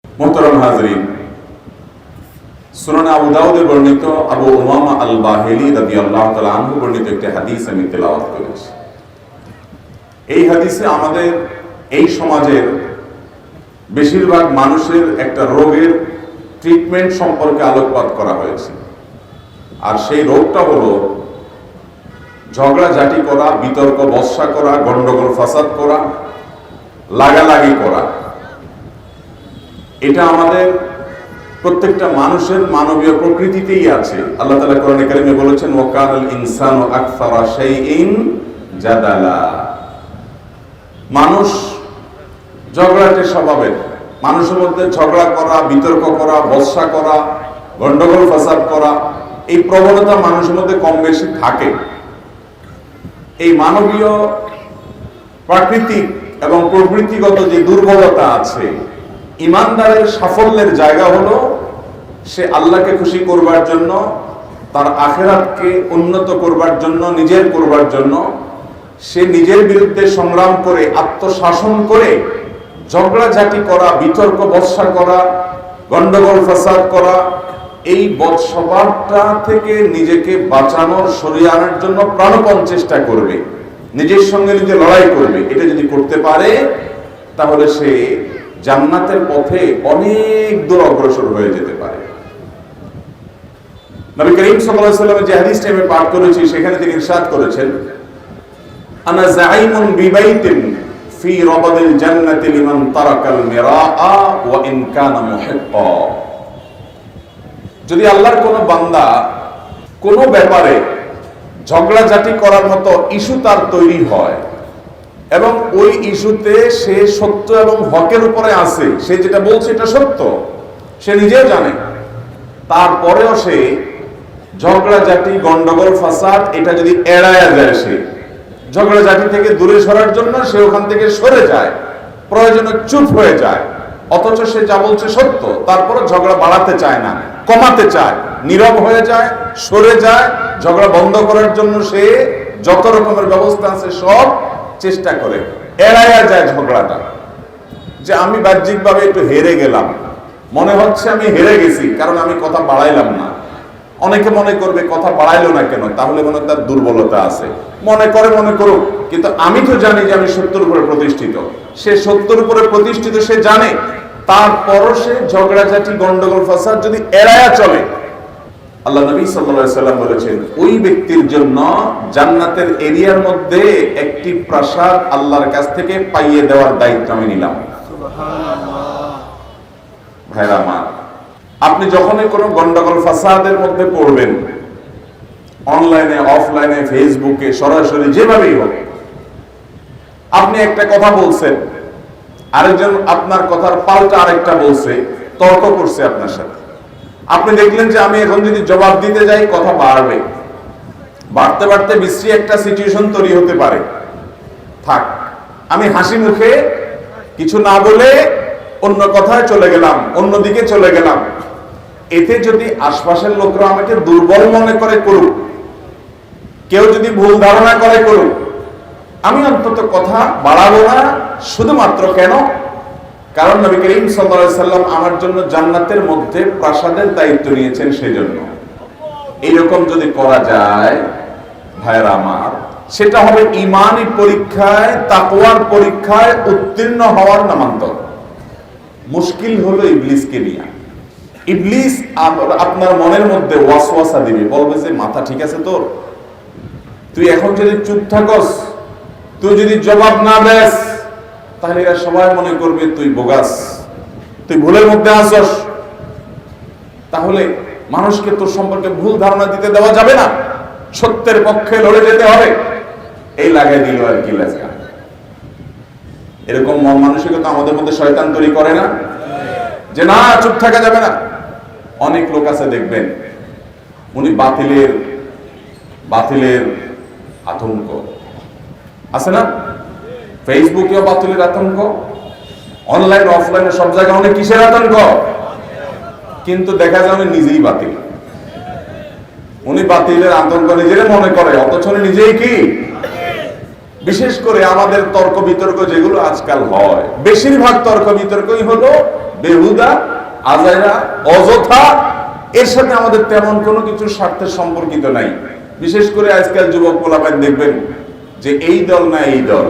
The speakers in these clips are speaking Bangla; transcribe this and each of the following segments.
মুহতারাম হাজরিন, সুনান আবু দাউদে বর্ণিত আবু উমামা আল বাহিলি রাদিয়াল্লাহু তাআলা আনহু বর্ণিত একটি হাদিস আমি তেলাওয়াত করেছি। এই হাদিসে আমাদের এই সমাজের বেশিরভাগ মানুষের একটা রোগের ট্রিটমেন্ট সম্পর্কে আলোকপাত করা হয়েছে। আর সেই রোগটা হলো ঝগড়াঝাটি করা, বিতর্ক বর্ষা করা, গন্ডগোল ফাসাদ করা, লাগালাগি করা। এটা আমাদের প্রত্যেকটা মানুষের মানবীয় প্রকৃতিতেই আছে। আল্লাহ তাআলা কোরআনে কারিমে বলেছেন, ওয়াকানাল ইনসানু আকসারা শাইইন জাদালা। মানুষ ঝগড়াটে স্বভাবের, মানুষের মধ্যে ঝগড়া করা, বিতর্ক করা, বর্ষা করা, গন্ডগোল ফাসাদ করা, এই প্রবণতা মানুষের মধ্যে কম বেশি থাকে। এই মানবীয় প্রাকৃতিক এবং প্রকৃতিগত যে দুর্বলতা আছে, ইমানদারের সাফল্যের জায়গা হলো সে আল্লাহকে খুশি করবার জন্য, তার আখিরাতকে উন্নত করবার জন্য, নিজের করবার জন্য সে নিজের বিরুদ্ধে সংগ্রাম করে, আত্মশাসন করে ঝগড়াঝাটি করা, বিতর্ক বর্ষা করা, গন্ডগোল ফাসাদ করা, এই বদস্বভাবটা থেকে নিজেকে বাঁচানোর, সরিয়ে আনার জন্য প্রাণপণ চেষ্টা করবে, নিজের সঙ্গে নিজে লড়াই করবে। এটা যদি করতে পারে তাহলে সে জান্নাতের পথে অনেক দূর অগ্রসর হয়ে যেতে পারে। নবী করিম সাল্লাল্লাহু আলাইহি ওয়াসাল্লাম যে হাদিসটা আমি পাঠ করেছি সেখানে তিনি ইরশাদ করেছেন, আনা যাইমুন বিবাইতিন ফি রাবাদিল জান্নাতি লিমান তারাকাল মিরাআ ওয়া ইন কানা মুহিক্কা। যদি আল্লাহর কোনো বান্দা কোনো ব্যাপারে ঝগড়াঝাটি করার মতো ইস্যু তার তৈরি হয় এবং ওই ইস্যুতে সে সত্য এবং হকের উপরে আছে, সে যেটা বলছে এটা সত্য, সে নিজেও জানে, তারপরেও সে ঝগড়াঝাটি, গন্ডগোল ফাসাদ এটা যদি এড়ায়া যায়, সে ঝগড়াঝাটি থেকে দূরে সরার জন্য সে ওখান থেকে সরে যায়, প্রয়োজনে চুপ হয়ে যায়, অথচ সে যা বলছে সত্য, তারপরে ঝগড়া বাড়াতে চায় না, কমাতে চায়, নীরব হয়ে যায়, সরে যায়, ঝগড়া বন্ধ করার জন্য সে যত রকমের ব্যবস্থা আছে সব চেষ্টা করে, এড়াইয়া যায় ঝগড়াটা। যে আমি বাহ্যিকভাবে একটু হেরে গেলাম, মনে হচ্ছে আমি হেরে গেছি কারণ আমি কথা বাড়াইলাম না। অনেকে মনে করবে কথা বাড়াইলো না কেন, তাহলে মনে তার দুর্বলতা আছে। মনে করুক, কিন্তু আমি তো জানি যে আমি সত্যের উপরে প্রতিষ্ঠিত। সে সত্যের উপরে প্রতিষ্ঠিত, সে জানে, তারপরও সে ঝগড়াঝাটি, গন্ডগোল ফাসাদ যদি এড়াইয়া চলে, আল্লাহ নবী সাল্লাল্লাহু আলাইহি ওয়াসাল্লাম বলেছেন ওই ব্যক্তির জন্য জান্নাতের এরিয়ার মধ্যে একটি প্রাসাদ আল্লাহর কাছ থেকে পাইয়ে দেওয়ার দায়িত্ব আমি নিলাম। সুবহানাল্লাহ। ভাইরা আমার, আপনি যখনই কোনো গন্ডগোল ফাসাদের মধ্যে পড়বেন, অনলাইনে, অফলাইনে, ফেসবুকে, সরাসরি, যেভাবেই হোক, আপনি একটা কথা বলছেন, আরেকজন আপনার কথার পাল্টা আরেকটা বলছে, তর্ক করছে আপনার সাথে। আপনি দেখলেন যে আমি এখন যদি জবাব দিতে যাই কথা বাড়বে, বাড়তে বাড়তে বিশ্রী একটা সিচুয়েশন তৈরি হতে পারে। থাক, আমি হাসি মুখে কিছু না বলে অন্য কথায় চলে গেলাম, অন্যদিকে চলে গেলাম। এতে যদি আশপাশের লোকরা আমাকে দুর্বল মনে করে করুক, কেউ যদি ভুল ধারণা করে করুক, আমি অন্তত কথা বাড়াবো না। শুধুমাত্র কেন? কারণ নবী করিম সাল্লাল্লাহু আলাইহি ওয়াসাল্লাম আমার জন্য জান্নাতের মধ্যে প্রাসাদের দায়িত্ব নিয়েছেন, সেজন্য। এইরকম যদি করা যায় ভাইরা আমার, সেটা হবে ঈমানি পরীক্ষায়, তাকওয়ার পরীক্ষায় উত্তীর্ণ হওয়ার নামান্তর। মুশকিল হলো ইবলিসকে নিয়ে। ইবলিস আপনার মনের মধ্যে ওয়াসওয়াসা দিবে, বলবে যে মাথা ঠিক আছে তোর, তুই এখন যদি চুপ থাকস, তুই যদি জবাব না দেস, তাহলে এরা সবাই মনে করবে তুই বোগাস, তুই ভুলের মধ্যে আসস। তাহলে মানুষকে তোর সম্পর্কে ভুল ধারণা দিতে দেওয়া যাবে না, সত্যের পক্ষে লড়ে যেতে হবে। এই লাগাই দিল আর কি লাগা। এরকম মন মানসিকতা আমাদের মধ্যে শয়তান তৈরি করে না, যে না চুপ থাকা যাবে না। অনেক লোক আছে দেখবেন, উনি বাতিলের আতঙ্ক আছে না, ফেসবুকেও বাতিলের আতঙ্ক, অনলাইন অফলাইনে সব জায়গায় অনেক কিসের আতঙ্ক, কিন্তু দেখা যায় উনি নিজেই বাতিল। উনি বাতিলের আতঙ্ক নিজের মনে করে, অথচ নিজেই কি। বিশেষ করে আমাদের তর্ক বিতর্ক যেগুলো আজকাল হয়, বেশিরভাগ তর্ক বিতর্কই হলো বেহুদা, আজাইরা, অযথা, এর সাথে আমাদের তেমন কোনো কিছু স্বার্থের সম্পর্কিত নাই। বিশেষ করে আজকাল যুবক পোলাপান দেখবেন যে এই দল না এই দল,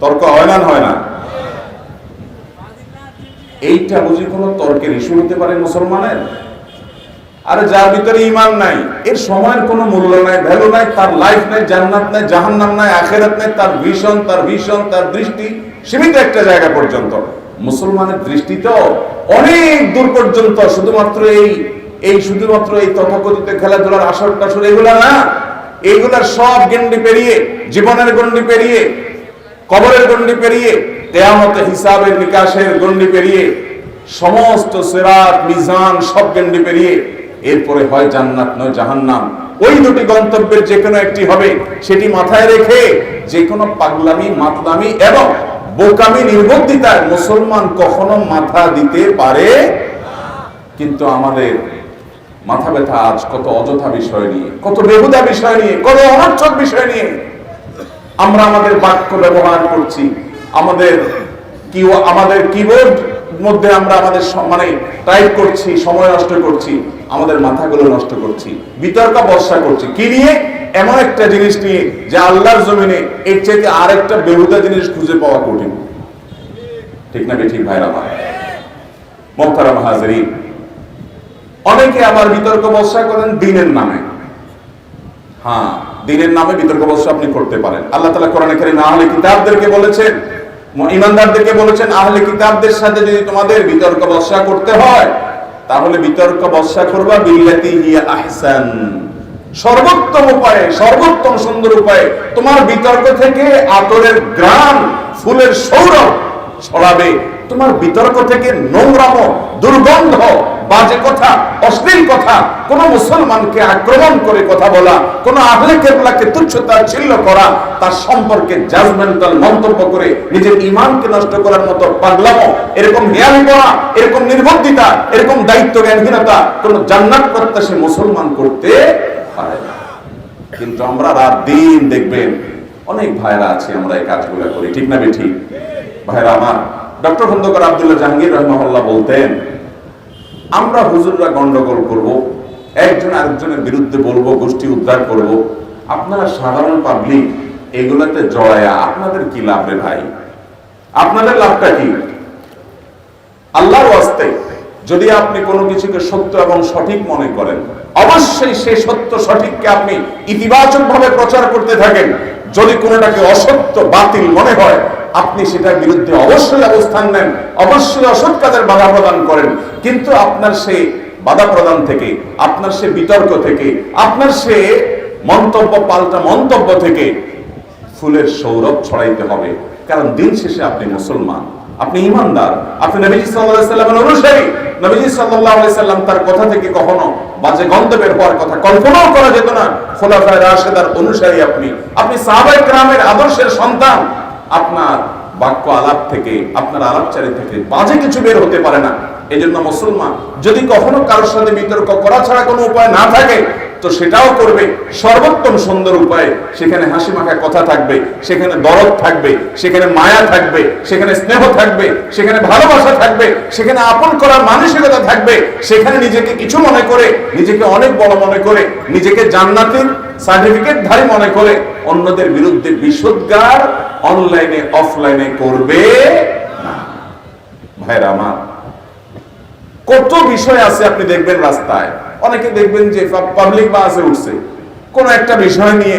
তর্ক হয় না, হয় না? এইটা বুঝি কোনো তর্কের ইস্যু হতে পারে মুসলমানের? আরে যার ভিতরে ঈমান নাই, এর সময়ের কোনো মূল্য নাই, ভ্যালু নাই, তার লাইফ নাই, জান্নাত নাই, জাহান্নাম নাই, আখিরাত নাই, তার ভিশন, তার দৃষ্টি সীমিত একটা জায়গা পর্যন্ত। মুসলমানের দৃষ্টি তো অনেক দূর পর্যন্ত, শুধুমাত্র এই তথাকথিত খেলাধুলার আসর টাসর এগুলা না, এইগুলার সব গণ্ডি পেরিয়ে, জীবনের গণ্ডি পেরিয়ে, কবরের গণ্ডি পেরিয়ে, কিয়ামতে হিসাবের নিকাশের গণ্ডি পেরিয়ে, সমস্ত সিরাত মিজান সব গণ্ডি পেরিয়ে এরপরে হয় জান্নাত নয় জাহান্নাম। ওই দুটি গন্তব্যের যে কোনো একটি হবে, সেটি মাথায় রেখে যে কোনো পাগলামি, মাতলামি এবং বোকামি, নির্বুদ্ধিতায় মুসলমান কখনো মাথা দিতে পারে। কিন্তু আমাদের মাথা ব্যথা আজ কত অযথা বিষয় নিয়ে, কত বেহুদা বিষয় নিয়ে, কত অনর্থক বিষয় নিয়ে আমরা আমাদের বাক্য ব্যবহার করছি, আমাদের কিবোর্ড মধ্যে আমরা আমাদের মানে টাইপ করছি, সময় নষ্ট করছি, আমাদের মাথাগুলো নষ্ট করছি, বিতর্ক বর্ষা করছি কি নিয়ে? এমন একটা জিনিস নিয়ে যে আল্লাহর জমিনে এর চাইতে আরেকটা বেহুদা জিনিস খুঁজে পাওয়া কঠিন। ঠিক না ঠিক ভাইরা আমার? মুহতারাম হাজিরিন, অনেকে আবার বিতর্ক বর্ষা করেন দ্বীনের নামে। হ্যাঁ, দ্বীনের নামে বিতর্ক বর্ষা আপনি করতে পারেন। আল্লাহ তাআলা কোরআনে কারীমে আহলে কিতাবদেরকে বলেছেন, ঈমানদারদেরকে বলেছেন, আহলে কিতাবদের সাথে যদি তোমাদের বিতর্ক বর্ষা করতে হয় তাহলে বিতর্ক বর্ষা করবা বিল্লাতি হিয়া আহসান, সর্বোত্তম উপায়ে, সর্বোত্তম সুন্দর উপায়ে। তোমার বিতর্ক থেকে আতরের গ্রাম, ফুলের সৌরভ ছড়াবে। তোমার বিতর্ক থেকে নোংরাম, দুর্গন্ধ, বাজে কথা, অশ্লীল কথা, কোন মুসলমানকে আক্রমণ করে কথা বলা, কোন আহলে কিবলাকে তুচ্ছ-তাচ্ছিল্য করা, তার সম্পর্কে জাজমেন্টাল মন্তব্য করে নিজের ঈমানকে নষ্ট করার মতো পাগলামো, এরকম হেয়ালি করা, এরকম নির্বুদ্ধিতা, এরকম দায়িত্ব জ্ঞানহীনতা কোন জান্নাত প্রত্যাশী মুসলমান করতে পারে না। কিন্তু আমরা রাত দিন দেখবেন অনেক ভাইরা আছে আমরা এই কাজগুলো করি। ঠিক না ঠিক ভাইরা আমার? ডক্টর খন্দকার আব্দুল্লাহ জাহাঙ্গীর রাহিমাহুল্লাহ বলতেন, আমরা হুজুররা গন্ডগোল করব, একজন আরেকজনের বিরুদ্ধে বলবো, গোষ্ঠী উদ্ধার করব, আপনারা সাধারণ পাবলিক এগুলাতে জড়ায়া আপনাদের কি লাভ রে ভাই? আপনাদের লাভটা কি? আল্লাহর ওয়াস্তে যদি আপনি কোনো কিছুকে সত্য এবং সঠিক মনে করেন, অবশ্যই সেই সত্য সঠিককে আপনি ইতিবাচক ভাবে প্রচার করতে থাকেন। যদি কোনোটাকে অসত্য, বাতিল মনে হয়, আপনি সেটার বিরুদ্ধে অবশ্যই অবস্থান নেন, অবশ্যই অসৎ কাজের বাধা প্রদান করেন। কিন্তু আপনার সেই বাধা প্রদান থেকে, আপনার সে বিতর্ক থেকে, আপনার সে মন্তব্য, পাল্টা মন্তব্য থেকে ফুলের সৌরভ ছড়াইতে হবে। কারণ দিন শেষে আপনি মুসলমান, আপনি ঈমানদার, আপনি নবীজি সাল্লাল্লাহু আলাইহি সাল্লামের অনুসারী। নবীজি সাল্লাল্লাহু আলাইহি সাল্লাম তার কথা থেকে কখনো বাজে গন্ধ বের হওয়ার কথা কল্পনাও করা যেত না। খোলাফায়ে রাশিদার অনুসারী আপনি সাহাবায়ে কেরামের আদর্শের সন্তান। আপনার বাক্য আলাপ থেকে, আপনার আলাপচারি থেকে বাজে কিছু বের হতে পারে না। এই জন্য মুসলমান যদি কখনো কারোর সাথে বিতর্ক করা ছাড়া কোনো উপায় না থাকে, তো সেটাও করবে সর্বোত্তম সুন্দর উপায়ে। সেখানে হাসি মাখা কথা থাকবে, সেখানে দরদ থাকবে, সেখানে মায়া থাকবে, সেখানে স্নেহ থাকবে, সেখানে ভালোবাসা থাকবে, সেখানে আপন করার মানসিকতা থাকবে। সেখানে নিজেকে কিছু মনে করে, নিজেকে অনেক বড় মনে করে, নিজেকে জান্নাতের সার্টিফিকেট ধারী মনে করে অন্যদের বিরুদ্ধে বিষোদ্গার অনলাইনে অফলাইনে করবে না। ভাইরা আমার, কত বিষয় আছে আপনি দেখবেন রাস্তায়, অনেকে দেখবেন যে পাবলিক বাসে উঠছে, কোন একটা বিষয় নিয়ে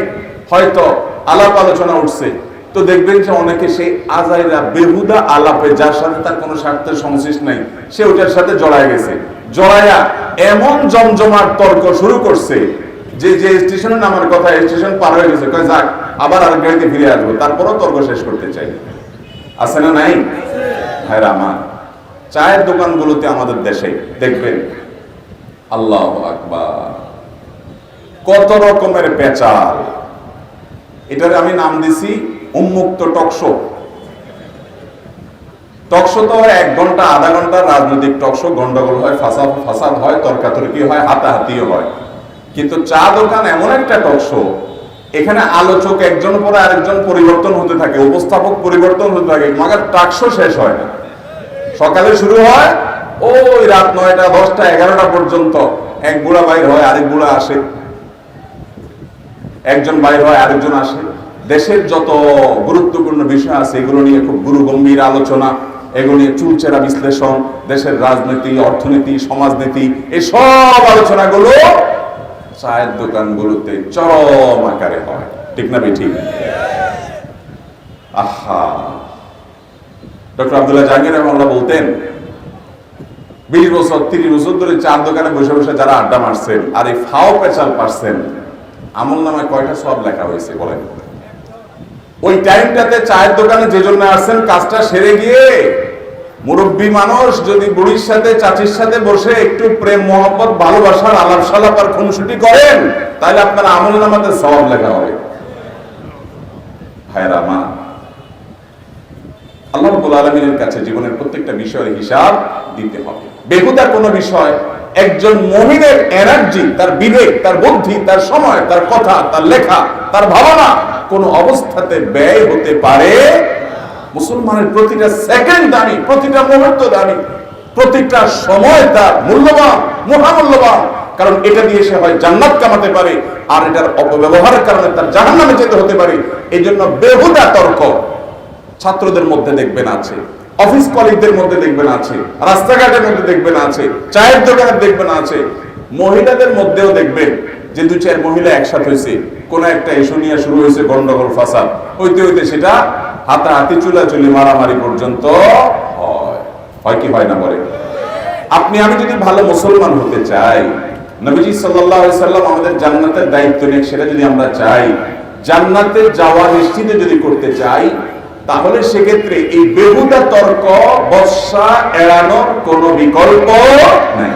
হয়তো আলাপ আলোচনা উঠছে, তো দেখবেন যে অনেকে সেই আজাইরা বেহুদা আলাপে, যার সাথে তার কোনো স্বার্থের সংশ্লিষ্ট নাই, সে ওটার সাথে জড়ায় গেছে। জড়ায়া এমন জমজমাট তর্ক শুরু করছে যে স্টেশনে নামার কথা, স্টেশন পার হয়ে গেছে, কয় যাক আবার আরেক গাড়িতে ফিরে আসবো, তারপরও তর্ক শেষ করতে চাই। আছে না নাই? ভাইরা আমার, চায়ের দোকানগুলোতে আমাদের দেশে দেখবেন, আল্লাহু আকবার, কত রকমের পেঁচাল। এটার আমি নাম দিছি উন্মুক্ত টকশো। টকশো তো হয় 1 ঘন্টা, আধা ঘন্টা রাজনৈতিক টকশো, গন্ডগোল হয়, ফাসাদ হয়, তর্কাতর্কি হয়, হাতাহাতিও হয়। কিন্তু চা দোকান এমন একটা টকশো, এখানে আলোচক একজন পরে আরেকজন পরিবর্তন হতে থাকে, উপস্থাপক পরিবর্তন হতে থাকে, মাগার টকশো শেষ হয় না। সকালে শুরু হয়, ওই রাত 9টা 10টা 11টা পর্যন্ত এক বুড়া বাইর হয়, আরেক বুড়া আসে, একজন বাইর হয়, আরেকজন আসে। দেশের যত গুরুত্বপূর্ণ বিষয় আছে এগুলো নিয়ে খুব গুরুগম্ভীর আলোচনা, এগুলো নিয়ে চুলচেরা বিশ্লেষণ, দেশের রাজনীতি, অর্থনীতি, সমাজনীতি, এই সব আলোচনাগুলো চায়ের দোকানগুলোতে চরম আকারে হয়। ঠিক না ঠিক? আহা, ডক্টর আব্দুল্লাহ জাহাঙ্গীর রহমানুল্লাহ বলতেন 20 বছর 30 বছর ধরে চার দোকানে বসে বসে যারা আড্ডা মারছেন আর এই ফাও পেঁচাল পারছেন, আমল নামায় কয়টা সব লেখা হয়েছে বলেন? ওই টাইমটাতে চায়ের দোকানে যে জন্য আসছেন কাজটা সেরে গিয়ে মুরব্বী মানুষ যদি বুড়ির সাথে চাচির সাথে বসে একটু প্রেম মোহব্বত ভালোবাসার আলাপ সালাপ আর খুনসুটি করেন, তাহলে আপনার আমল নামাতে সওয়াব লেখা হবে। ভাইরা মা, আল্লাহ রাব্বুল আলামিনের কাছে জীবনের প্রত্যেকটা বিষয়ের হিসাব দিতে হবে। বেহুদা কোনো বিষয় একজন মুমিনের এনার্জি, তার বিবেক, তার বুদ্ধি, তার সময়, তার কথা, তার লেখা, তার ভাবনা কোন অবস্থাতে ব্যয় হতে পারে। মুসলমানের প্রতিটা সেকেন্ড দামি, প্রতিটা মুহূর্ত দামি, প্রতিটা সময় তার মূল্যবান, মহামূল্যবান। কারণ এটা দিয়ে সে হয় জান্নাত কামাতে পারে, আর এটার অপব্যবহারের কারণে তার জাহান্নামে যেতে হতে পারে। এই জন্য বেহুদা তর্ক ছাত্রদের মধ্যে দেখবেন আছে, অফিস কলিগদের মধ্যে দেখবেন আছে, রাস্তাঘাটের মধ্যে দেখবেন আছে, চায়ের দোকানে দেখবেন আছে, মহিলাদের মধ্যেও দেখবেন যে 2-4 মহিলা একসাথে হয়েছে, কোন একটা ইস্যু নিয়ে শুরু হয়েছে গন্ডগোল ফাসাদ, হইতে হইতে সেটা হাতাহাতি চুলাচুলি মারামারি পর্যন্ত হয় কি হয় না বলে? আপনি আমি যদি ভালো মুসলমান হতে চাই, নবীজি সাল্লাল্লাহু আলাইহি সাল্লাম আমাদের জান্নাতের দায়িত্ব নিয়ে সেটা যদি আমরা চাই, জান্নাতে যাওয়া নিশ্চিত যদি করতে চাই, তাহলে সেক্ষেত্রে এই বেহুদা তর্ক বর্ষা এড়ানোর কোনো বিকল্প নাই।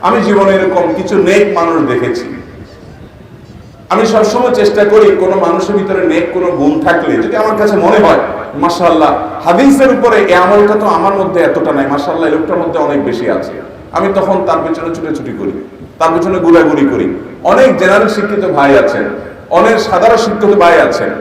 আমি জীবনে এরকম কিছু নেক মানুষ দেখেছি। আমি সবসময় চেষ্টা করি কোনো মানুষের ভিতরে নেক কোনো গুণ থাকলে যদি আমার কাছে মনে হয় মাশাআল্লাহ হাদিসের উপরে এই আমলটা তো আমার মধ্যে এতটা নাই, মাশাআল্লাহ এই লোকটার মধ্যে অনেক বেশি আছে, আমি তখন তার পেছনে ছুটাছুটি করি, তার পেছনে ঘোরাঘুরি করি। অনেক জেনারেল শিক্ষিত ভাই আছেন, অনেক সাধারণ শিক্ষিত ভাই আছেন,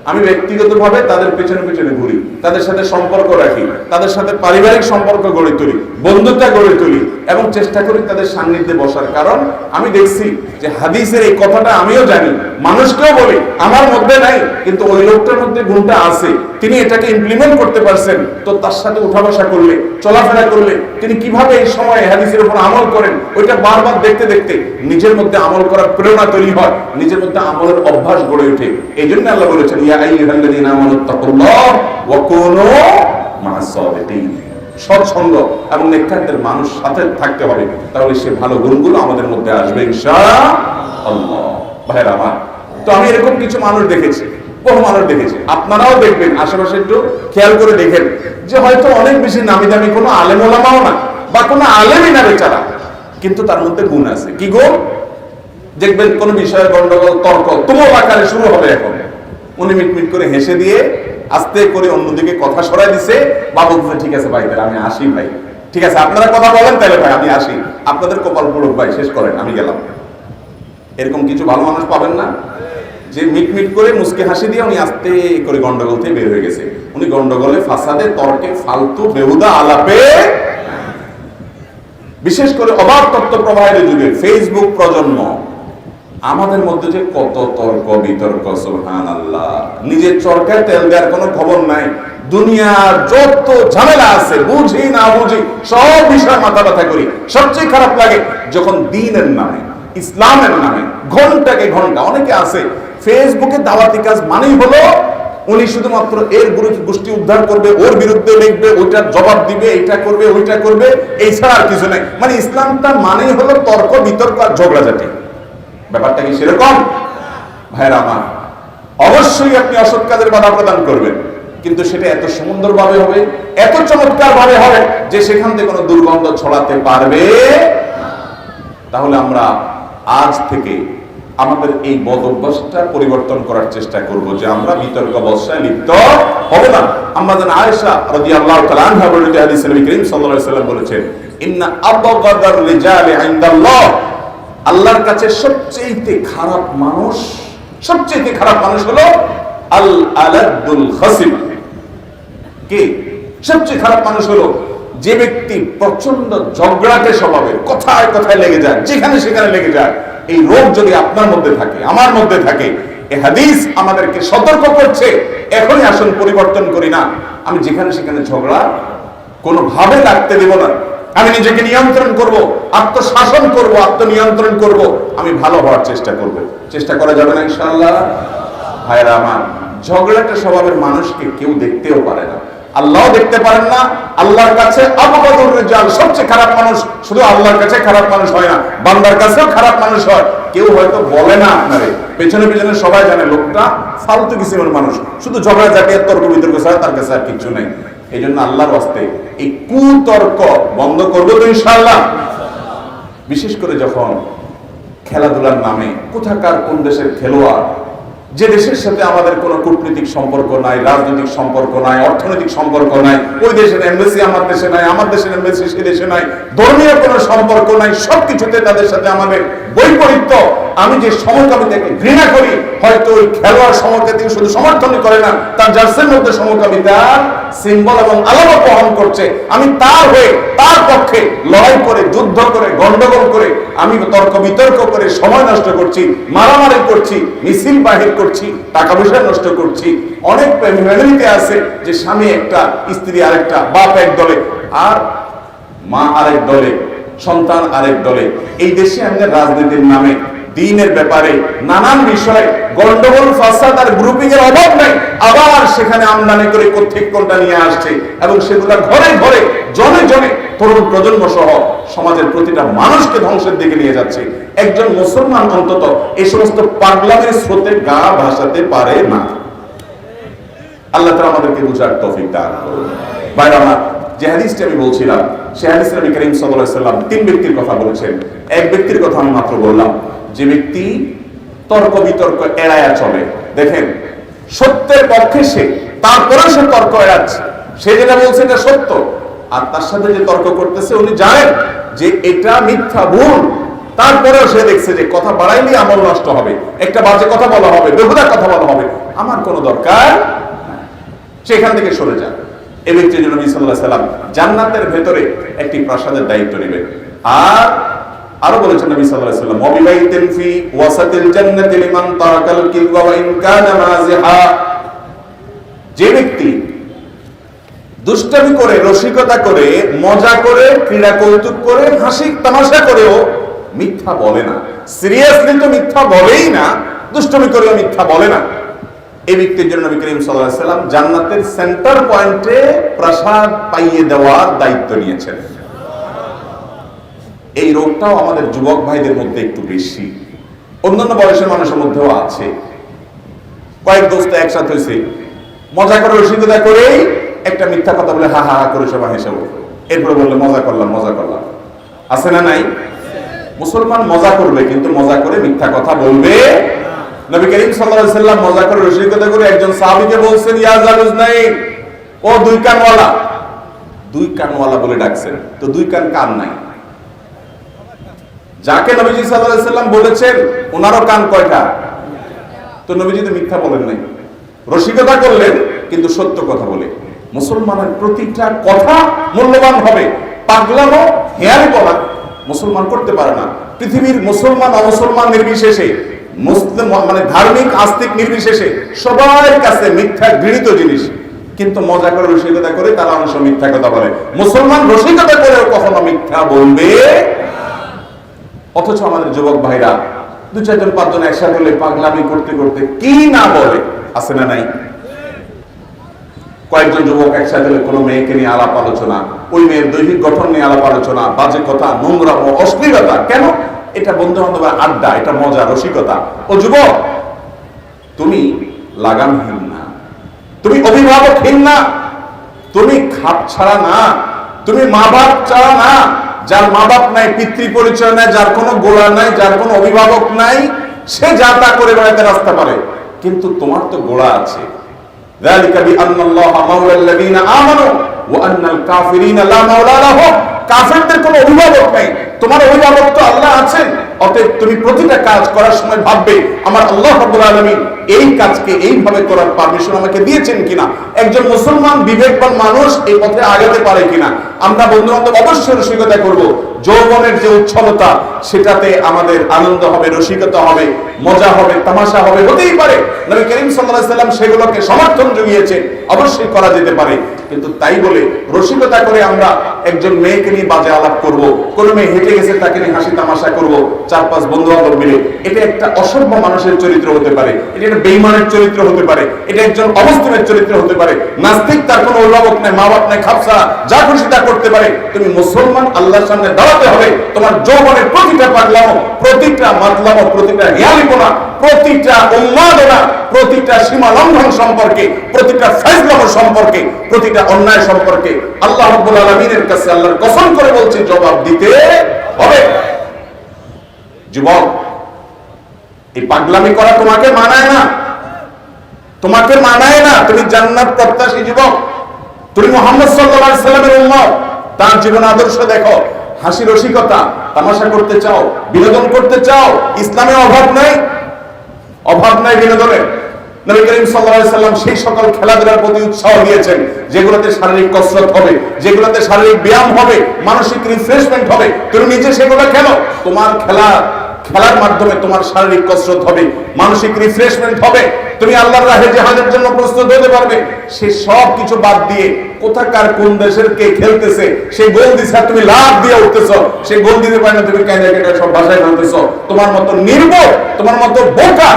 আমি ব্যক্তিগতভাবে তাদের পেছনে পেছনে ঘুরি, তাদের সাথে সম্পর্ক রাখি, তাদের সাথে পারিবারিক সম্পর্ক গড়ে তুলি, বন্ধুতা গড়ে তুলি এবং চেষ্টা করি তাদের সান্নিধ্যে বসার। কারণ আমি দেখছি যে হাদিসের এই কথাটা আমিও জানি, মানুষকেও বলি আমার মধ্যে নাই, কিন্তু ওই লোকটার মধ্যে গুণটা আছে, তিনি এটাকে ইমপ্লিমেন্ট করতে পারছেন। তো তার সাথে উঠা বসা করলে, চলাফেরা করলে তিনি কিভাবে এই সময়ে হাদিসের উপর আমল করেন, ওইটা বারবার দেখতে দেখতে নিজের মধ্যে আমল করার প্রেরণা তৈরি হয়, নিজের মধ্যে আমলের অভ্যাস গড়ে ওঠে। এই জন্য আল্লাহ বলেছেন ইয়া আইয়ুহাল্লাযীনা আমানুত্তাকুল্লাহ ওয়া কুনু মা'আস সাদিকিন। সৎসঙ্গ এবং নেককারদের মানুষ সাথে থাকতে হবে, তাহলে সে ভালো গুণগুলো আমাদের মধ্যে আসবে ইনশাআল্লাহ। ভাইরা আমার, তো আমি এরকম কিছু মানুষ দেখেছি, বহু মানুষ দেখেছি, আপনারাও দেখবেন, আশেপাশে একটু খেয়াল করে দেখেন যে হয়তো অনেক বেশি নামি দামি কোনো আলেম ওলামাও না বা কোনো আলেমই না বেচারা, কিন্তু তার মধ্যে গুণ আছে। কি গুণ? দেখবেন কোন বিষয়ে গন্ডগোল তর্ক তুমুল আকারে শুরু হবে, এখন উনি মিটমিট করে হেসে দিয়ে আস্তে করে অন্যদিকে কথা সরাই দিছে, বাবু ঠিক আছে ভাই তাহলে আমি আসি, ভাই ঠিক আছে আপনারা কথা বলেন তাহলে ভাই আমি আসি, আপনাদের কপাল পুরো ভাই শেষ করেন আমি গেলাম। এরকম কিছু ভালো মানুষ পাবেন না যে মিটমিট করে মুস্কি হাসি দিয়ে উনি আস্তে করে গন্ডগোল থেকে বের হয়ে গেছে। উনি গন্ডগোলে ফাসাদে তর্কে ফালতু বেহুদা আলাপে, বিশেষ করে অবাধ তথ্য প্রবাহের যুগে ফেসবুক প্রজন্ম, আমাদের মধ্যে যে কত তর্ক বিতর্ক, সুবহানাল্লাহ। নিজের চরকায় তেল দেওয়ার কোনো খবর নাই, দুনিয়ার যত ঝামেলা আছে বুঝি না বুঝি সব বিষয় মাথা ব্যথা করি। সবচেয়ে খারাপ লাগে যখন দ্বীনের নামে, ইসলামের নামে ঘন্টাকে ঘন্টা, অনেকে আছে ফেসবুকে দাওয়াতি কাজ মানেই হলো উনি শুধুমাত্র এর গোষ্ঠী উদ্ধার করবে, ওর বিরুদ্ধে লিখবে, ওইটার জবাব দিবে, এটা করবে ওইটা করবে, এই ছাড়া আর কিছু নাই। মানে ইসলামটা মানেই হলো তর্ক বিতর্ক আর ঝগড়াঝাটি। ব্যাপারটা কি সেরকম? ভাইরা আমার, অবশ্যই আপনি অসৎ কাজের বাধা প্রদান করবেন, কিন্তু সেটা এত সুন্দর ভাবে হবে, এত চমৎকার ভাবে হবে যে সেখান থেকে কোনো দুর্গন্ধ ছড়াতে পারবে। তাহলে আমরা আজ থেকে আমাদের এই বদ অভ্যাসটা পরিবর্তন করার চেষ্টা করব যে আমরা বিতর্ক বর্ষায় লিপ্ত হব না। আমাদের আয়েশা রাদিয়াল্লাহু তাআলা আনহা বলেন, হাদিসে নবী করিম সাল্লাল্লাহু আলাইহি ওয়াসাল্লাম বলেছেন, ইন্না আবগাদার রিজালি ইনদাল্লাহ, আল্লাহর কাছে সবচেয়ে খারাপ মানুষ, সবচেয়ে খারাপ মানুষ হলো আল আলাদুল খাসিম। কে? সবচেয়ে খারাপ মানুষ হলো যে ব্যক্তি প্রচন্ড ঝগড়াটে স্বভাবের, কথায় কথায় লেগে যায়, যেখানে সেখানে লেগে যায়, এই রোগ যদি আপনার মধ্যে থাকে, আমার মধ্যে থাকে, এই হাদিস আমাদেরকে সতর্ক করছে, এখনই আসুন পরিবর্তন করি না। আমি যেখানে সেখানে ঝগড়া কোনোভাবে লাগতে দেব না। আমি নিজেকে নিয়ন্ত্রণ করব, আত্মশাসন করব, আত্মনিয়ন্ত্রণ করব, আমি ভালো হওয়ার চেষ্টা করব। চেষ্টা করা যাবে না ইনশাআল্লাহ? ভাইরা আমার, ঝগড়াটা স্বভাবের মানুষকে কেউ দেখতেও পারে না, আল্লাহও দেখতে পারেন না। আল্লাহর কাছে আবগাদুর রিজাল, সবচেয়ে খারাপ মানুষ শুধু আল্লাহর কাছে খারাপ মানুষ হয় না, বান্দার কাছেও খারাপ মানুষ হয়। কেউ হয়তো বলে না আপনারে, পেছনে পেছনে সবাই জানে লোকটা ফালতু কিসিমের মানুষ, শুধু ঝগড়া ঝাঁটিয়ে তর্ক বিতর্ক ছাড়া তার কাছে আর কিছু নেই। এই জন্য আল্লাহর ওয়াস্তে এই কুতর্ক বন্ধ করবো তো ইনশাআল্লাহ। বিশেষ করে যখন খেলাধুলার নামে কোথাকার কোন দেশের খেলোয়াড়, যে দেশের সাথে আমাদের কোনো কূটনৈতিক সম্পর্ক নাই, রাজনৈতিক সম্পর্ক নাই, অর্থনৈতিক সম্পর্ক নাই, ওই দেশের এমবেসি আমার দেশে নাই, আমার দেশের এমবেসি সে দেশে নাই, ধর্মীয় কোনো সম্পর্ক নাই, সবকিছুতে তাদের সাথে আমাদের বৈপরীত্য। আমি যে সমকামিতাকে ঘৃণা করি, হয়তো ওই খেলোয়াড় সমকামিতাকে শুধু সমর্থনই করে না, তার জার্সির মধ্যে সমকামিতার সিম্বল এবং আলামত বহন করছে। আমি তার হয়ে, তার পক্ষে লড়াই করে, যুদ্ধ করে, গন্ডগোল করে, আমি তর্ক বিতর্ক করে সময় নষ্ট করছি, মারামারি করছি, মিছিল বাহির করছি, টাকা পয়সা নষ্ট করছি। অনেক ফ্যামিলিতে আছে যে স্বামী একটা, স্ত্রী আরেকটা, বাপ এক দলে আর মা আরেক দলে, সন্তান আরেক দলে। এই দেশে আমাদের রাজনীতির নামে, দ্বীনের ব্যাপারে নানান বিষয়ে গন্ডগোল, ফাসাদ আর গ্রুপিং এর অভাব নাই। আবার সেখানে আমদানি করে কর্তৃক কোনটা নিয়ে আসছে এবং সেগুলা ঘরে ঘরে, জনে জনে, তরুণ প্রজন্ম সহ সমাজের প্রতিটা মানুষকে ধ্বংসের দিকে নিয়ে যাচ্ছে। একজন মুসলমান অন্তত এই সমস্ত পাগলামের স্রোতে গা ভাসাতে পারে না। আল্লাহ তাআলা আমাদেরকে বুঝার তৌফিক দান করুন। ভাইরা আমার, যে হাদিসটি আমি বলছিলাম, সেই হাদিসে নবী করিম সাল্লাল্লাহু আলাইহি ওয়াসাল্লাম তিন ব্যক্তির কথা বলেছেন। এক ব্যক্তির কথা আমি মাত্র বললাম, যে ব্যক্তি তর্ক বিতর্ক এড়ায়া চলে। দেখেন, সত্যের পক্ষে সে, তারপরে সে তর্ক এড়াচ্ছে, সে যেটা বলছে এটা সত্য, আর তার সাথে যে তর্ক করতেছে উনি জানেন যে এটা মিথ্যা, ভুল, তারপরেও সে দেখছে যে কথা বাড়াইলে আমল নষ্ট হবে, একটা বাজে কথা বলা হবে, বেহুদা কথা বলা হবে, আমার কোনো দরকার নাই, সেখান থেকে সরে যান। এই ব্যক্তির জন্য নবী সাল্লাল্লাহু আলাইহি ওয়াসাল্লাম জান্নাতের ভেতরে একটি প্রাসাদের দায়িত্ব নেবেন। আর আরো বলেছেন নবী সাল্লাল্লাহু আলাইহি ওয়াসাল্লাম, ওয়াবিবাইতিন ফি ওয়াসাতিল জান্নাতি লিমান তারাকাল কিলওয়া ওয়া ইন কানা মাযিহা, যে ব্যক্তি দুষ্টামি করে, রসিকতা করে, মজা করে, ক্রীড়া কৌতুক করে, হাসি তামাশা করেও মিথ্যা বলে না, সিরিয়াসলি তো মিথ্যা বলেই না, দুষ্টামি করেও মিথ্যা বলে না, এই ব্যক্তির জন্য নবী করিম সাল্লাল্লাহু আলাইহি ওয়াসাল্লাম জান্নাতের সেন্টার পয়েন্টে প্রাসাদ পাইয়ে দেওয়ার দায়িত্ব নিয়েছেন। এই রোগটাও আমাদের যুবক ভাইদের মধ্যে একটু বেশি, অন্যান্য বয়সের মানুষের মধ্যেও আছে। কয়েক দোস্ত একসাথে হয়েছে, মজা করে, রসিকতা করেই একটা মিথ্যা কথা বলে হা হা হা করে সবাই হেসে উঠবে, এরপরে বললে মজা করলাম, মজা করলাম। আছে না নাই? মুসলমান মজা করবে, কিন্তু মজা করে মিথ্যা কথা বলবে। নবী করিম সাল্লাল্লাহু আলাইহি ওয়াসাল্লাম মজা করে, রসিকতা করে একজন সাহাবীকে বলছেন, ইয়া যালুজনাইন, ও দুই কানওয়ালা। দুই কানওয়ালা বলে ডাকছেন, তো দুই কান কান নাই। যাকে নবীজি সাল্লাল্লাহু আলাইহি ওয়াসাল্লাম বলেছেন ওনারও কান কয়টা? তো নবীজি তো মিথ্যা বলেন নাই, রসিকতা করলেন কিন্তু সত্য কথা বলে। মুসলমানের প্রতিটা কথা মূল্যবান হবে। পাগলামো, হেয়ালি বলা মুসলমান করতে পারে না। পৃথিবীর মুসলমান অমুসলমান নির্বিশেষে, মুসলিম মানে ধার্মিক আস্তিক নির্বিশেষে সবার কাছে মিথ্যা ঘৃণিত জিনিস, কিন্তু মজা করে, রসিকতা করে তারা অনেক মিথ্যা কথা বলে। মুসলমান রসিকতা করেও কখনো মিথ্যা বলবে। অথচ আমাদের যুবক ভাইরা দু চারজন পাঁচজন একসাথে হলে পাগলামি করতে করতে কি না বলে, আছে না নাই? কয়েকজন যুবক একসাথে হলে কোনো মেয়েকে নিয়ে আলাপ আলোচনা, ওই মেয়ের দৈহিক গঠন নিয়ে আলাপ আলোচনা, বাজে কথা, নোংরা, অশ্লীলতা। কেন? এটা বন্ধু বান্ধবের আড্ডা, এটা মজা, রসিকতা। ও যুবক, তুমি লাগামহীন না, তুমি অভিভাবকহীন না, তুমি খাপ ছাড়া না, তুমি মা বাপ ছাড়া না। যার মা বাপ নাই, পিতৃ পরিচয় নাই, যার কোনো গোড়া নাই, যার কোনো অভিভাবক নাই, সে যা তা করে বেড়াতে রাস্তা পারে, কিন্তু তোমার তো গোড়া আছে। যালিকা বিআন্নাল্লাহা মাওলাল্লাযীনা আমানু ওয়া আন্নাল কাফিরিনা লা মাওলা লাহুম। কাফেরদের কোনো অভিভাবক নাই, তোমার অভিভাবক তো আল্লাহ আছেন। অতএব তুমি প্রতিটা কাজ করার সময় ভাববে আমার আল্লাহ রাব্বুল আলামিন এই কাজকে এইভাবে করার পারমিশন আমাকে দিয়েছেন কিনা, একজন মুসলমান বিবেকবান মানুষ এই পথে আগাতে পারে কিনা। আমরা বন্ধু বান্ধব অবশ্যই রসিকতা করব, যৌবনের যে উচ্ছলতা সেটাতে আমাদের আনন্দ হবে, রসিকতা হবে, মজা হবে, তামাশা হবে, হতেই পারে। নবী করিম সাল্লাল্লাহু আলাইহি সাল্লাম সেগুলোকে সমর্থন জুগিয়েছেন, অবশ্যই করা যেতে পারে। কিন্তু তাই বলে রসিকতা করে আমরা একজন মেয়েকে নিয়ে বাজে আলাপ করব, কোনো মেয়ে হেঁটে গেছে তাকে নিয়ে হাসি তামাশা করব 4-5 বন্ধু বান্ধব মিলে, এটা একটা অসভ্য মানুষের চরিত্র হতে পারে, এটা একটা বেঈমানের চরিত্র হতে পারে, এটা একজন অমুসলিমের চরিত্র হতে পারে। নাস্তিক, তার কোনো অভিভাবক নাই, মা বাপ নাই, খাপসা যা খুশি তা করতে পারে। তুমি মুসলমান, আল্লাহর সামনে দাঁড়াতে হবে। তোমার যৌবনের প্রতিটা পাগলামো, প্রতিটা মাতলামো, প্রতিটা হিয়ালিপনা, প্রতিটা উন্মাদনা, প্রতিটা সীমা লঙ্ঘন সম্পর্কে, প্রতিটা ফাজলামো সম্পর্কে, প্রতিটা অন্যায় সম্পর্কে আল্লাহ রাব্বুল আলামিনের কাছে আল্লাহর কসম করে বলছি জবাব দিতে হবে। যুবক, এই পাগলামি করা তোমাকে মানায় না, তোমাকে মানায় না। তুমি জান্নাত প্রত্যাশী যুবক, তুমি মুহাম্মদ সাল্লাল্লাহু আলাইহি সাল্লামের উম্মত। তার জীবন আদর্শ দেখো, হাসি রসিকতা তামাশা করতে চাও, বিনোদন করতে চাও, ইসলামে অভাব নাই, অভাব নাই বিনোদনের। নবী করিম সাল্লাল্লাহু আলাইহি সাল্লাম সেই সকল খেলাধুলার প্রতি উৎসাহ দিয়েছেন যেগুলোতে শারীরিক কসরত হবে, যেগুলোতে শারীরিক ব্যায়াম হবে, মানসিক রিফ্রেশমেন্ট হবে। তুমি নিজে সেগুলো খেলো, তোমার খেলার মাধ্যমে তোমার শারীরিক কসরত হবে, মানসিক রিফ্রেশমেন্ট হবে, তুমি আল্লাহর রাহে জিহাদের জন্য প্রস্তুত হতে পারবে। সে সব কিছু বাদ দিয়ে কোথাকার কোন দেশের কে খেলতেছে, সে গোল দিছে, তুমি লাভ দিয়ে উঠতেছো, সে গোল দিতে পারে না, তুমি কেঁদে কেটে সব ভাষায় ফেলতেছো। তোমার মতো নির্বোধ, তোমার মতো বোকা,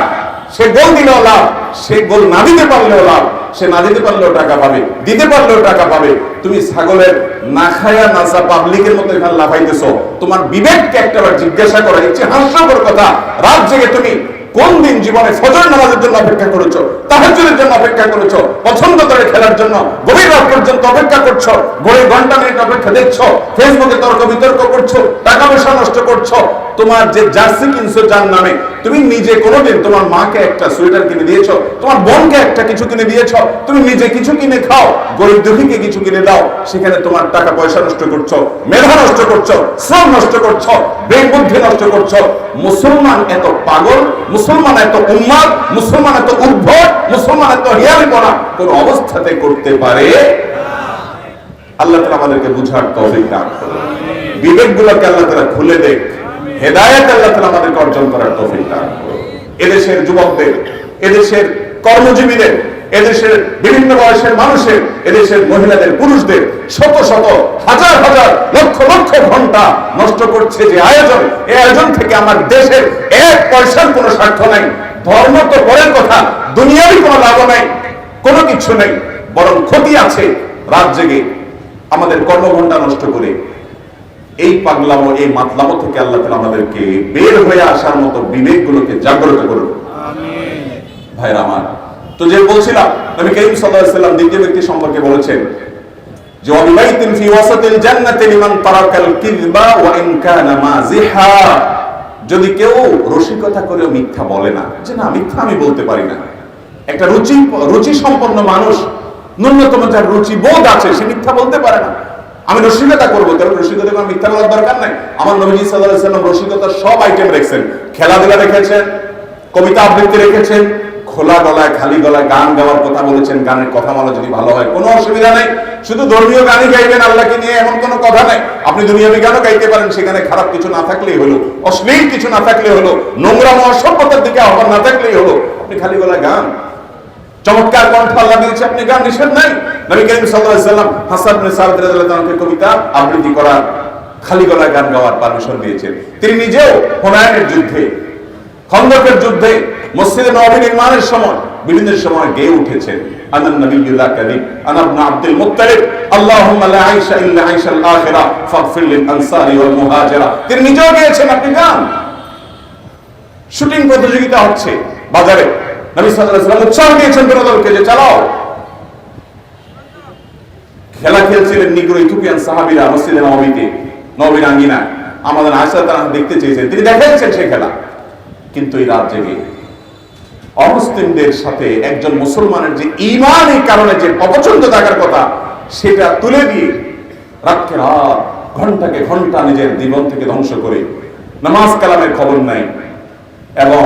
সে গোল দিলেও লাভ, সে গোল না দিতে পারলেও লাভ, সে না দিতে পারলেও টাকা পাবে, দিতে পারলেও টাকা পাবে। তুমি ছাগলের না খায়া নাচা পাবলিকের মতো এখানে লাফাইতেছো। তোমার বিবেককে একটাবার জিজ্ঞাসা করা ইচ্ছে হাস্যকর কথা, রাত জেগে তুমি কোন দিন জীবনে ফজর নামাজের জন্য অপেক্ষা করেছো, তাহাজ্জুদের জন্য অপেক্ষা করেছো, পছন্দ করে খেলার জন্য গভীর রাত পর্যন্ত অপেক্ষা করছো, ঘড়ি ঘন্টা মিনিট অপেক্ষা দেখছো, ফেসবুকে তর্ক বিতর্ক করছো, টাকা পয়সা নষ্ট করছো। তোমার যে জার্সি কিনছো যার নামে, তুমি নিজে কোনোদিন তোমার মাকে একটা সোয়েটার কিনে দিয়েছো, তোমার বোনকে একটা কিছু কিনে দিয়েছো, তুমি নিজে কিছু কিনে খাও, গরিব দুঃখীকে কিছু কিনে দাও, সেখানে তোমার টাকা পয়সা নষ্ট করছো, মেধা নষ্ট করছো, শ্রম নষ্ট করছো, ব্রেন বুদ্ধি নষ্ট করছো। মুসলমান এত পাগল, মুসলমান এত উন্মাদ, মুসলমান এত উদ্ভট, মুসলমান এত হিয়ালিপনা কোন অবস্থাতে করতে পারে? আল্লাহ তাআলা আমাদেরকে বুঝার তৌফিক দান করুন, বিবেকগুলোকে আল্লাহ তাআলা খুলে দেখ, হেদায়েত আল্লাহ তাআলা আমাদেরকে অর্জন করার তৌফিক দান করুন। এদেশের যুবকদের, এদেশের কর্মজীবীদের, এদেশের বিভিন্ন বয়সের মানুষের, এদেশের মহিলাদের, পুরুষদের শত শত হাজার হাজার লক্ষ লক্ষ ঘন্টা নষ্ট করছে যে আয়োজন, এই আয়োজন থেকে আমার দেশের এক পয়সার কোনো স্বার্থ নাই। ধর্ম তো পরের কথা, দুনিয়ারই কোনো লাভ নাই, কোনো কিছু নেই, বরং ক্ষতি আছে। রাত জেগে আমাদের কর্মঘণ্টা নষ্ট করে এই পাগলামো, এই মাতলামো থেকে আল্লাহ তাআলা আমাদেরকে বের হয়ে আসার মতো বিবেকগুলোকে জাগ্রত করুন। আমিন। ভাইরা আমার, তো যে বলছিলাম, নবী করিম সাল্লাল্লাহু আলাইহি সাল্লাম দ্বিতীয় ব্যক্তি সম্পর্কে বলেছেন যে ওয়ালাইতিন ফি ওয়াসাতিল জান্নাতি লিমান তারাকাল কিযবা ওয়া ইন কানা মাযিহা। যদি কেউ রসিকতা করে মিথ্যা বলে না, যে না মিথ্যা আমি বলতে পারি না, একটা রুচি সম্পন্ন মানুষ, ন্যূনতম যার রুচি বোধ আছে, সে মিথ্যা বলতে পারে না। আমি রসিকতা করবো, তাহলে রসিকতা করে মিথ্যা বলার দরকার নাই। আমার নবীজি সাল্লাল্লাহু আলাইহি সাল্লাম রসিকতার সব আইটেম রেখেছেন, খেলাধুলা রেখেছেন, কবিতা আবৃত্তি রেখেছেন, খোলা গলায় খালি গলায় গান গাওয়ার কথা বলেছেন। গানের কথা বলা যদি ভালো হয় কোনো অসুবিধা নেই, শুধু ধর্মীয় গানই গাইবেন আল্লাহকে নিয়ে এমন কোনো কথা নাই। আপনি দুনিয়াবি গানও গাইতে পারেন, সেখানে খারাপ কিছু না থাকলেই হলো, অশ্লীল কিছু না থাকলে হলো, নোংরা অসভ্যতার দিকে আহ্বান না থাকলেই হলো। আপনি খালি গলায় গান, চমৎকার কণ্ঠ আল্লাহ দিয়েছে, আপনি গান, নিষেধ নাই। নবী করিম সাল্লাল্লাহু আলাইহি সাল্লাম হাসান ইবনে সাবিত রাদিয়াল্লাহু তাআলাকে কবিতা আবৃত্তি করার, খালি গলায় গান গাওয়ার পারমিশন দিয়েছেন। তিনি নিজেও হুনায়নের যুদ্ধে, খন্দকের যুদ্ধে, মসজিদে নববী নির্মাণের সময় বিভিন্ন সময় গেয়ে উঠেছেন আনান নবিয়্যুল কারীম আনা ইবনে আব্দুল মুত্তালিব আল্লাহুম্মা লা আইশা ইল্লা আইশাল আখিরা ফাগফির লিল আনসারি ওয়াল মুহাজিরা। তিনি নিজেও গেয়েছেন, আপনি গান। শুটিং প্রতিযোগিতা হচ্ছে বাজারে, নবী সাল্লাল্লাহু আলাইহি ওয়াসাল্লাম উৎসাহ দিয়েছেন বিনোদনকে যে চালাও। খেলা খেলছিলেন নিগ্রো ইথিওপিয়ান সাহাবীরা মসজিদে নববীতে, নববীর আঙ্গিনা। আমাদের আয়েশা তারা দেখতে চেয়েছেন, তিনি দেখাচ্ছেন সেই খেলা। কিন্তু এই রাত জেগে অমুসলিমদের সাথে একজন মুসলমানের যে ঈমানের কারণে যে অপছন্দ থাকার কথা, সেটা তুলে দিয়ে রাতকে রাত, ঘন্টাকে ঘন্টা নিজের জীবন থেকে ধ্বংস করে নামাজ কালামের খবর নাই এবং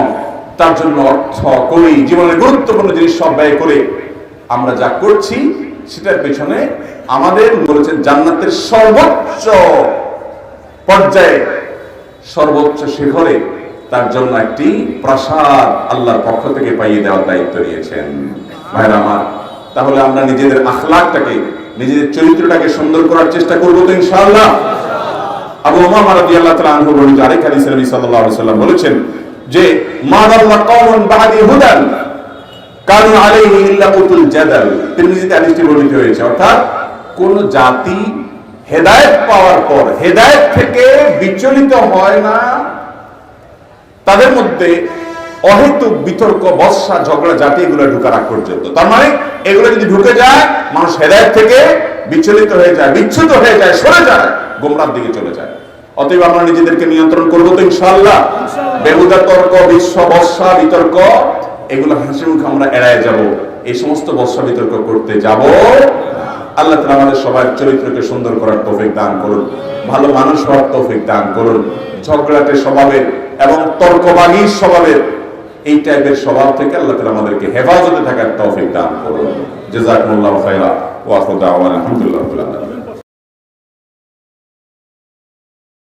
তার জন্য অর্থ করি, জীবনের গুরুত্বপূর্ণ জিনিস সব ব্যয় করে আমরা যা করছি সেটার পেছনে আমাদের বলেছেন জান্নাতের সর্বোচ্চ পর্যায়ে, সর্বোচ্চ শিখরে তার জন্য একটি প্রাসাদ আল্লাহর পক্ষ থেকে পাইয়ে দেওয়ার দায়িত্ব নিয়েছেন। ভাইরা আমার, তাহলে আমরা নিজেদের আখলাকটাকে, নিজেদের চরিত্রটাকে সুন্দর করার চেষ্টা করবো তো ইনশাআল্লাহ। আবু উমামা রাদিয়াল্লাহু তাআলা আনহু বলেন, আরেক হাদিসে নবী সাল্লাল্লাহু আলাইহি ওয়াসাল্লাম বলেছেন যে মা দাল্লা কওমুন বা'দি হুদান কানু আলাইহি ইল্লা উতুল জাদাল। তিরমিজিতে হাদিসটি বর্ণিত হয়েছে, অর্থাৎ কোন জাতি হেদায়েত পাওয়ার পর হেদায়েত থেকে বিচলিত হয় না, তাদের মধ্যে অহেতুক বিতর্ক, বর্ষা, ঝগড়া, জাতি এগুলো ঢুকার আগ পর্যন্ত। তার মানে এগুলো যদি ঢুকে যায়, মানুষ হেদায়েত থেকে বিচলিত হয়ে যায়, বিচ্যুত হয়ে যায়, সরে যায়, গোমরার দিকে চলে যায়। অতএব আমরা নিজেদেরকে নিয়ন্ত্রণ করবো তো ইনশাআল্লাহ। বেহুদা তর্ক, বিশ্ব বর্ষা, বিতর্ক এগুলো হাসি মুখে আমরা এড়ায় যাব। এই সমস্ত বর্ষা বিতর্ক করতে যাব। আল্লাহ তাআলা আমাদের সবার চরিত্রকে সুন্দর করার তৌফিক দান করুন, ভালো মানুষ হওয়ার তৌফিক দান করুন, ঝগড়াটে স্বভাবের এবং তর্কবাগী স্বভাবের এই টাইপের স্বভাব থেকে আল্লাহ তাআলা আমাদেরকে হেফাজতে থাকার তৌফিক দান করুন। জাযাকুমুল্লাহু খাইরা ওয়া আখিরু দাওয়ানা আলহামদুলিল্লাহি রাব্বিল আলামিন।